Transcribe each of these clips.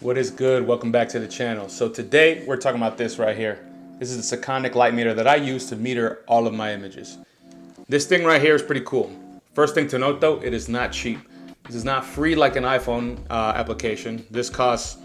What is good? Welcome back to the channel. So today we're talking about this right here. This is the Sekonic light meter that I use to meter all of my images. This thing right here is pretty cool. First thing to note though, it is not cheap. This is not free like an iPhone application. This costs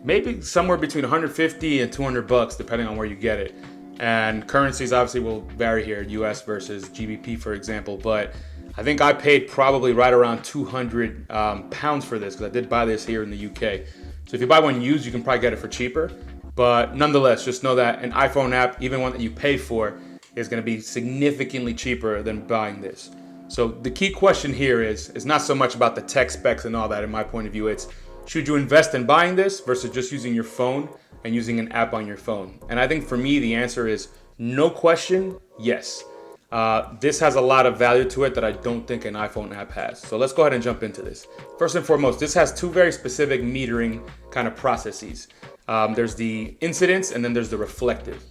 maybe somewhere between 150 and 200 bucks depending on where you get it. And currencies obviously will vary here, US versus GBP for example, but I think I paid probably right around 200 pounds for this because I did buy this here in the UK. So if you buy one used, you can probably get it for cheaper. But nonetheless, just know that an iPhone app, even one that you pay for, is going to be significantly cheaper than buying this. So the key question here is not so much about the tech specs and all that in my point of view. It's should you invest in buying this versus just using your phone and using an app on your phone? And I think for me, the answer is no question, yes. This has a lot of value to it that I don't think an iPhone app has. So let's go ahead and jump into this. First and foremost, this has two very specific metering kind of processes. There's the incidence and then there's the reflective.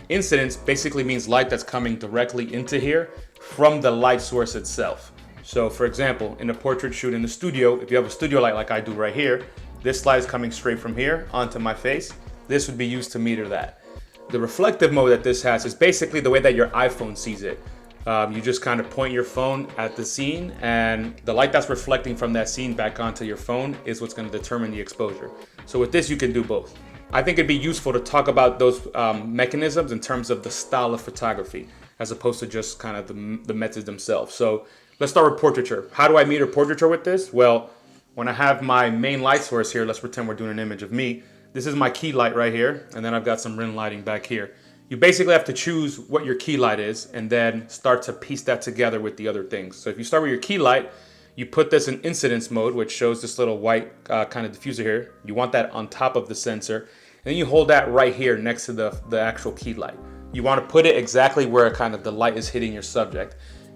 Incidence basically means light that's coming directly into here from the light source itself. So for example, in a portrait shoot in the studio, if you have a studio light like I do right here, this light is coming straight from here onto my face. This would be used to meter that. The reflective mode that this has is basically the way that your iPhone sees it. You just kind of point your phone at the scene and the light that's reflecting from that scene back onto your phone is what's going to determine the exposure. So with this, you can do both. I think it'd be useful to talk about those mechanisms in terms of the style of photography, as opposed to just kind of the methods themselves. So let's start with portraiture. How do I meter portraiture with this? Well, when I have my main light source here, let's pretend we're doing an image of me. This is my key light right here, and then I've got some rim lighting back here. You basically have to choose what your key light is and then start to piece that together with the other things. So if you start with your key light, you put this in incidence mode, which shows this little white kind of diffuser here. You want that on top of the sensor. And then you hold that right here next to the actual key light. You want to put it exactly where kind of the light is hitting your subject.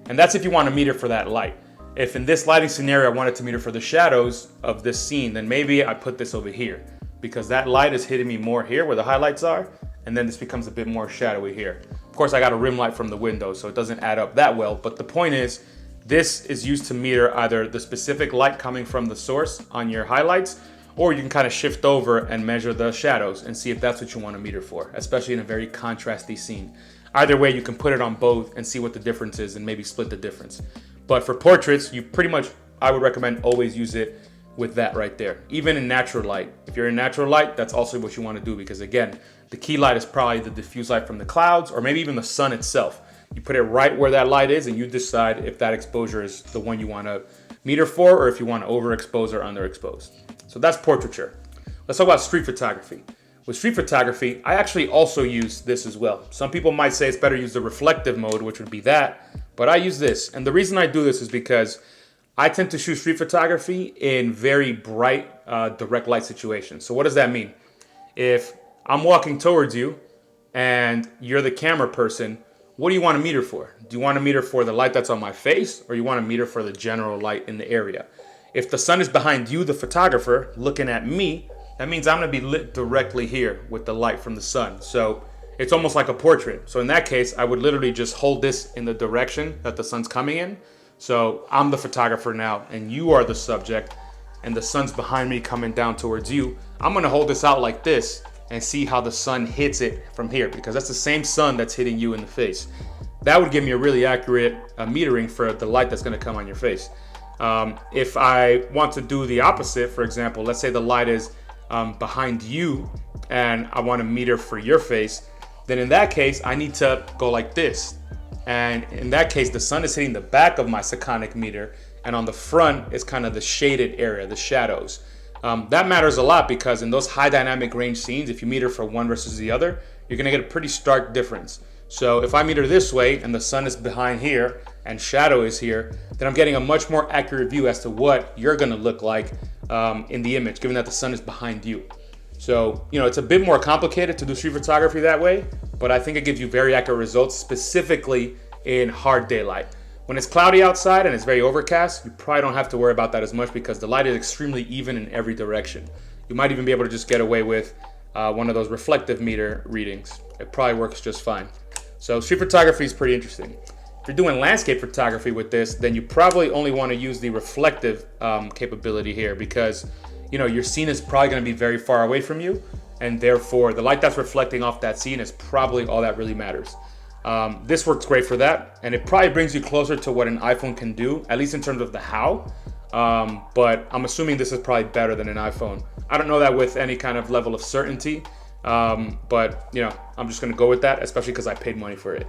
And that's if you want to meter for that light. If in this lighting scenario I wanted to meter for the shadows of this scene, then maybe I put this over here, because that light is hitting me more here where the highlights are, and then this becomes a bit more shadowy here. Of course, I got a rim light from the window, so it doesn't add up that well, but the point is, this is used to meter either the specific light coming from the source on your highlights, or you can kind of shift over and measure the shadows and see if that's what you want to meter for, especially in a very contrasty scene. Either way, you can put it on both and see what the difference is and maybe split the difference. But for portraits, you pretty much, I would recommend always use it with that right there. Even in natural light. If you're in natural light, that's also what you want to do, because again, the key light is probably the diffuse light from the clouds or maybe even the sun itself. You put it right where that light is and you decide if that exposure is the one you want to meter for or if you want to overexpose or underexpose. So that's portraiture. Let's talk about street photography. With street photography, I actually also use this as well. Some people might say it's better to use the reflective mode, which would be that, but I use this. And the reason I do this is because I tend to shoot street photography in very bright, direct light situations. So what does that mean? If I'm walking towards you and you're the camera person, what do you want to meter for? Do you want to meter for the light that's on my face, or you want to meter for the general light in the area? If the sun is behind you, the photographer, looking at me, that means I'm going to be lit directly here with the light from the sun. So it's almost like a portrait. So in that case, I would literally just hold this in the direction that the sun's coming in. So I'm the photographer now and you are the subject and the sun's behind me coming down towards you. I'm gonna hold this out like this and see how the sun hits it from here, because that's the same sun that's hitting you in the face. That would give me a really accurate metering for the light that's gonna come on your face. If I want to do the opposite, for example, let's say the light is behind you and I want to meter for your face, then in that case, I need to go like this. And in that case, the sun is hitting the back of my Sekonic meter, and on the front is kind of the shaded area, the shadows. That matters a lot because in those high dynamic range scenes, if you meter for one versus the other, you're gonna get a pretty stark difference. So if I meter this way and the sun is behind here and shadow is here, then I'm getting a much more accurate view as to what you're gonna look like in the image, given that the sun is behind you. So, you know, it's a bit more complicated to do street photography that way, but I think it gives you very accurate results, specifically in hard daylight. When it's cloudy outside and it's very overcast, you probably don't have to worry about that as much because the light is extremely even in every direction. You might even be able to just get away with one of those reflective meter readings. It probably works just fine. So street photography is pretty interesting. If you're doing landscape photography with this, then you probably only want to use the reflective capability here, because you know, your scene is probably gonna be very far away from you, and therefore the light that's reflecting off that scene is probably all that really matters. This works great for that, and it probably brings you closer to what an iPhone can do, at least in terms of the how. But I'm assuming this is probably better than an iPhone. I don't know that with any kind of level of certainty, but you know, I'm just gonna go with that, especially because I paid money for it.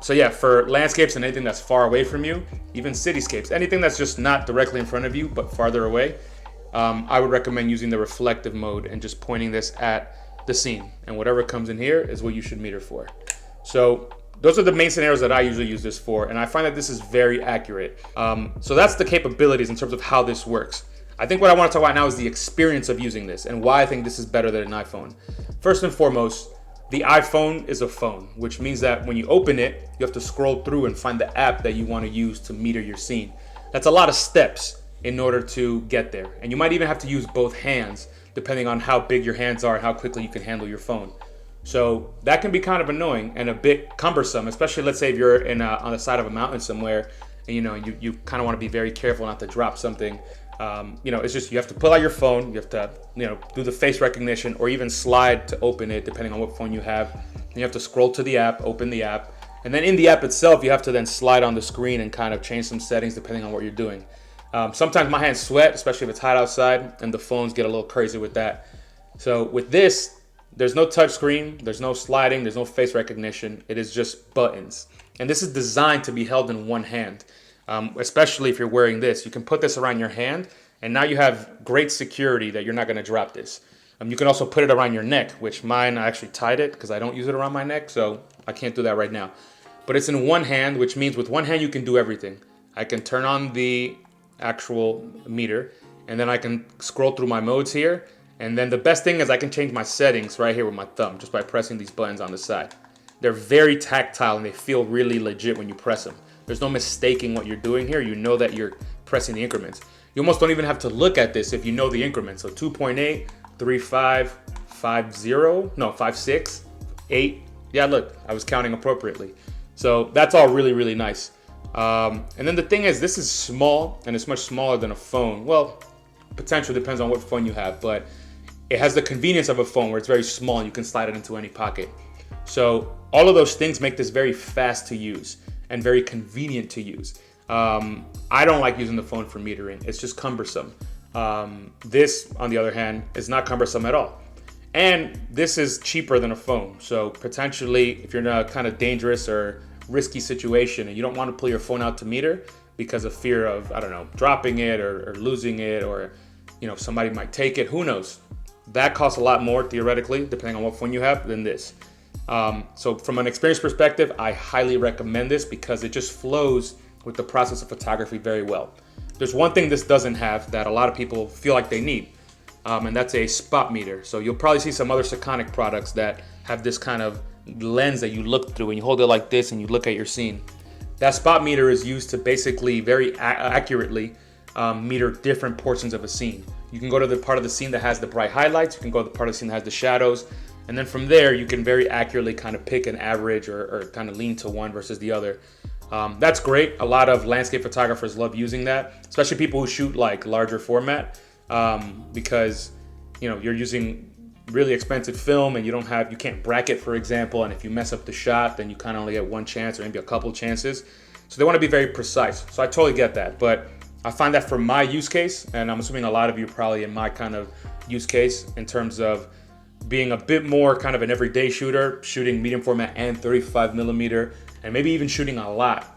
So yeah, for landscapes and anything that's far away from you, even cityscapes, anything that's just not directly in front of you but farther away, I would recommend using the reflective mode and just pointing this at the scene, and whatever comes in here is what you should meter for. So those are the main scenarios that I usually use this for, and I find that this is very accurate. So that's the capabilities in terms of how this works. I think what I want to talk about now is the experience of using this and why I think this is better than an iPhone. First and foremost, the iPhone is a phone, which means that when you open it, you have to scroll through and find the app that you want to use to meter your scene. That's a lot of steps in order to get there. And you might even have to use both hands, depending on how big your hands are and how quickly you can handle your phone. So that can be kind of annoying and a bit cumbersome, especially let's say if you're on the side of a mountain somewhere, and you know, you kind of want to be very careful not to drop something. You know, it's just, you have to pull out your phone, you have to, you know, do the face recognition or even slide to open it, depending on what phone you have. And you have to scroll to the app, open the app, and then in the app itself, you have to then slide on the screen and kind of change some settings depending on what you're doing. Sometimes my hands sweat, especially if it's hot outside, and the phones get a little crazy with that. So with this, there's no touch screen, there's no sliding, there's no face recognition. It is just buttons. And this is designed to be held in one hand. Especially if you're wearing this, you can put this around your hand, and now you have great security that you're not going to drop this. You can also put it around your neck, which mine, I actually tied it because I don't use it around my neck, so I can't do that right now. But it's in one hand, which means with one hand you can do everything. I can turn on the actual meter, and then I can scroll through my modes here, and then the best thing is I can change my settings right here with my thumb just by pressing these buttons on the side. They're very tactile and they feel really legit when you press them. There's no mistaking what you're doing here. You know that you're pressing the increments. You almost don't even have to look at this if you know the increments. So 2.8, 3.5, 5.0, no, 5.6, 8. Yeah, look, I was counting appropriately. So that's all really, really nice. And then the thing is, this is small, and it's much smaller than a phone. Well, potentially depends on what phone you have, but it has the convenience of a phone where it's very small and you can slide it into any pocket. So all of those things make this very fast to use and very convenient to use. I don't like using the phone for metering. It's just cumbersome. This, on the other hand, is not cumbersome at all. And this is cheaper than a phone. So potentially, if you're in a kind of dangerous or risky situation and you don't want to pull your phone out to meter because of fear of, I don't know, dropping it or losing it, or, you know, somebody might take it, who knows? That costs a lot more, theoretically, depending on what phone you have, than this. So from an experience perspective, I highly recommend this because it just flows with the process of photography very well. There's one thing this doesn't have that a lot of people feel like they need, and that's a spot meter. So you'll probably see some other Sekonic products that have this kind of lens that you look through and you hold it like this and you look at your scene. That spot meter is used to basically very accurately meter different portions of a scene. You can go to the part of the scene that has the bright highlights, you can go to the part of the scene that has the shadows, and then from there, you can very accurately kind of pick an average or kind of lean to one versus the other. That's great. A lot of landscape photographers love using that, especially people who shoot like larger format, because, you know, you're using really expensive film and you can't bracket, for example, and if you mess up the shot, then you kind of only get one chance or maybe a couple chances. So they want to be very precise. So I totally get that, but I find that for my use case, and I'm assuming a lot of you probably in my kind of use case in terms of being a bit more kind of an everyday shooter, shooting medium format and 35mm, and maybe even shooting a lot.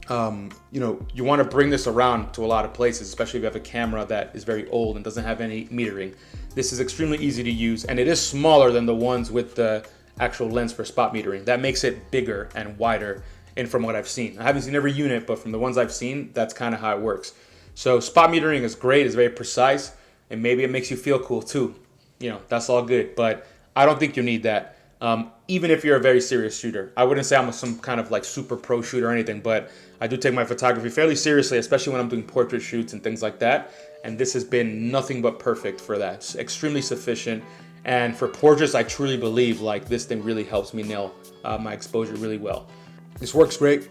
You know, you want to bring this around to a lot of places, especially if you have a camera that is very old and doesn't have any metering. This is extremely easy to use, and it is smaller than the ones with the actual lens for spot metering. That makes it bigger and wider, and from what I've seen. I haven't seen every unit, but from the ones I've seen, that's kind of how it works. So spot metering is great, it's very precise, and maybe it makes you feel cool too. You know, that's all good, but I don't think you need that. Even if you're a very serious shooter. I wouldn't say I'm some kind of like super pro shooter or anything, but I do take my photography fairly seriously, especially when I'm doing portrait shoots and things like that. And this has been nothing but perfect for that. It's extremely sufficient. And for portraits, I truly believe like this thing really helps me nail my exposure really well. This works great.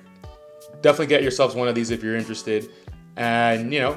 Definitely get yourselves one of these if you're interested. And, you know,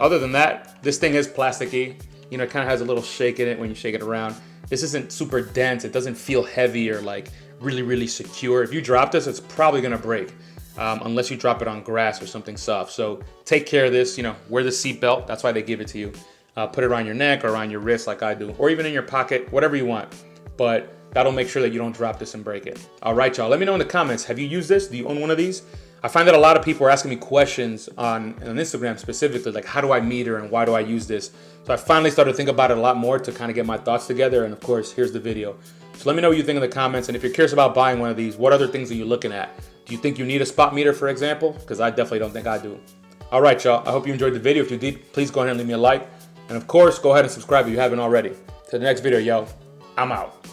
Other than that, this thing is plasticky. You know, it kind of has a little shake in it when you shake it around. This isn't super dense. It doesn't feel heavy or like really, really secure. If you drop this, it's probably gonna break unless you drop it on grass or something soft. So take care of this, you know, wear the seat belt. That's why they give it to you. Put it around your neck or around your wrist like I do, or even in your pocket, whatever you want. But that'll make sure that you don't drop this and break it. All right, y'all, let me know in the comments. Have you used this? Do you own one of these? I find that a lot of people are asking me questions on Instagram specifically, like how do I meter and why do I use this? So I finally started to think about it a lot more to kind of get my thoughts together. And of course, here's the video. So let me know what you think in the comments. And if you're curious about buying one of these, what other things are you looking at? Do you think you need a spot meter, for example? Because I definitely don't think I do. All right, y'all, I hope you enjoyed the video. If you did, please go ahead and leave me a like. And of course, go ahead and subscribe if you haven't already. To the next video, yo, I'm out.